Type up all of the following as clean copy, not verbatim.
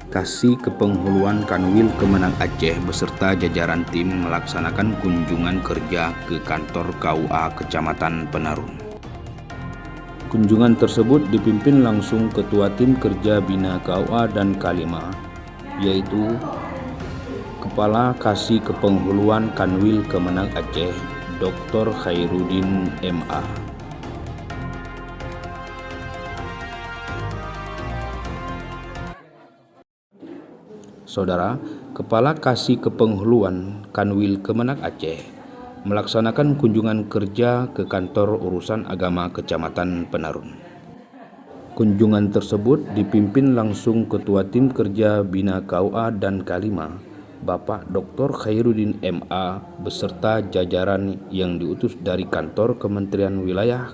Kasih Kepenghuluan Kanwil Kemenang Aceh beserta jajaran tim melaksanakan kunjungan kerja ke kantor KUA Kecamatan Penarun. Kunjungan tersebut dipimpin langsung Ketua Tim Kerja Bina KUA dan K5, yaitu Kepala Kasih Kepenghuluan Kanwil Kemenang Aceh, Dr. Khairuddin MA. Saudara, Kepala Kasih Kepenghuluan Kanwil Kemenang Aceh melaksanakan kunjungan kerja ke kantor urusan agama Kecamatan Penarun. Kunjungan tersebut dipimpin langsung Ketua Tim Kerja Bina KUA dan K5, Bapak Dr. Khairuddin MA beserta jajaran yang diutus dari kantor Kementerian Wilayah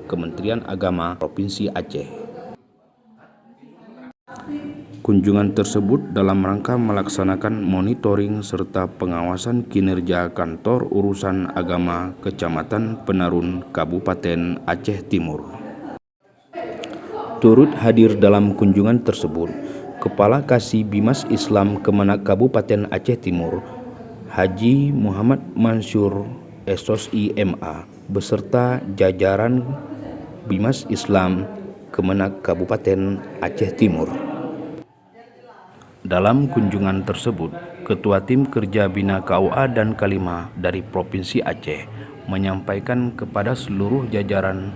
Kementerian Agama Provinsi Aceh. Kunjungan tersebut dalam rangka melaksanakan monitoring serta pengawasan kinerja kantor urusan agama Kecamatan Penarun, Kabupaten Aceh Timur. Turut hadir dalam kunjungan tersebut Kepala Kasih Bimas Islam Kemenak Kabupaten Aceh Timur, Haji Muhammad Mansur SOSI MA beserta jajaran Bimas Islam Kemenak Kabupaten Aceh Timur. Dalam kunjungan tersebut, Ketua Tim Kerja Bina KUA dan K5 dari Provinsi Aceh menyampaikan kepada seluruh jajaran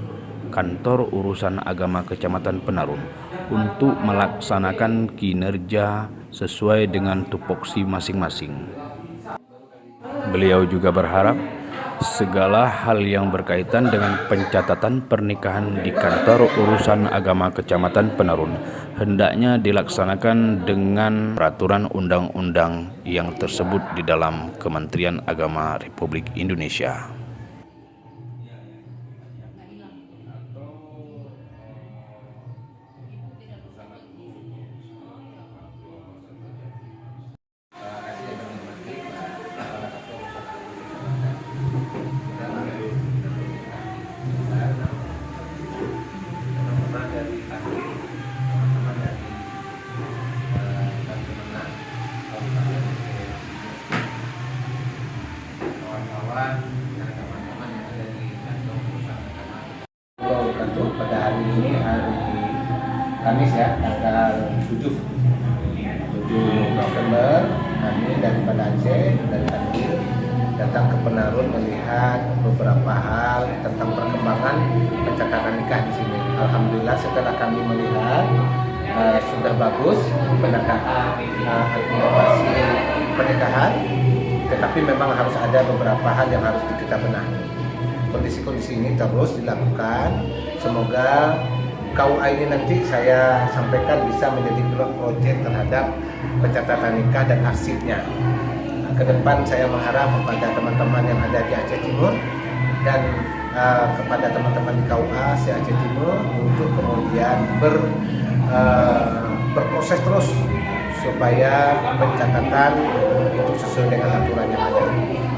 kantor urusan agama Kecamatan Penarun untuk melaksanakan kinerja sesuai dengan tupoksi masing-masing. Beliau juga berharap segala hal yang berkaitan dengan pencatatan pernikahan di kantor urusan agama Kecamatan Penarun hendaknya dilaksanakan dengan peraturan undang-undang yang tersebut di dalam Kementerian Agama Republik Indonesia. Kantor pada hari ini, hari Kamis ya, tanggal 7 November, kami daripada Aceh, dari Kanwil datang ke Penarun melihat beberapa hal tentang perkembangan pencatatan nikah di sini. Alhamdulillah setelah kami melihat sudah bagus penegakan administrasi pernikahan, tetapi memang harus ada beberapa hal yang harus kita benahi. Kondisi-kondisi ini terus dilakukan. Semoga KUA ini nanti saya sampaikan bisa menjadi pilot project terhadap pencatatan nikah dan arsipnya. Ke depan saya mengharap kepada teman-teman yang ada di Aceh Timur dan kepada teman-teman di KUA Aceh Timur untuk kemudian berproses terus supaya pencatatan itu sesuai dengan aturan yang ada.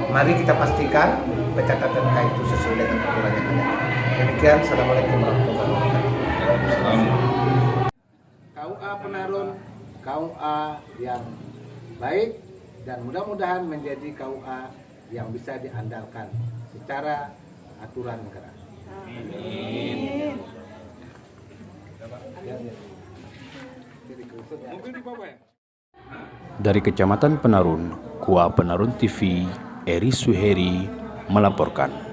Mari kita pastikan pencatatan nikah itu sesuai dengan aturan yang ada. Demikian, Assalamualaikum warahmatullahi wabarakatuh. KUA Penarun, KUA yang baik dan mudah-mudahan menjadi KUA yang bisa diandalkan secara aturan negara. Amin. Dari Kecamatan Penarun, KUA Penarun TV, Eri Suheri melaporkan.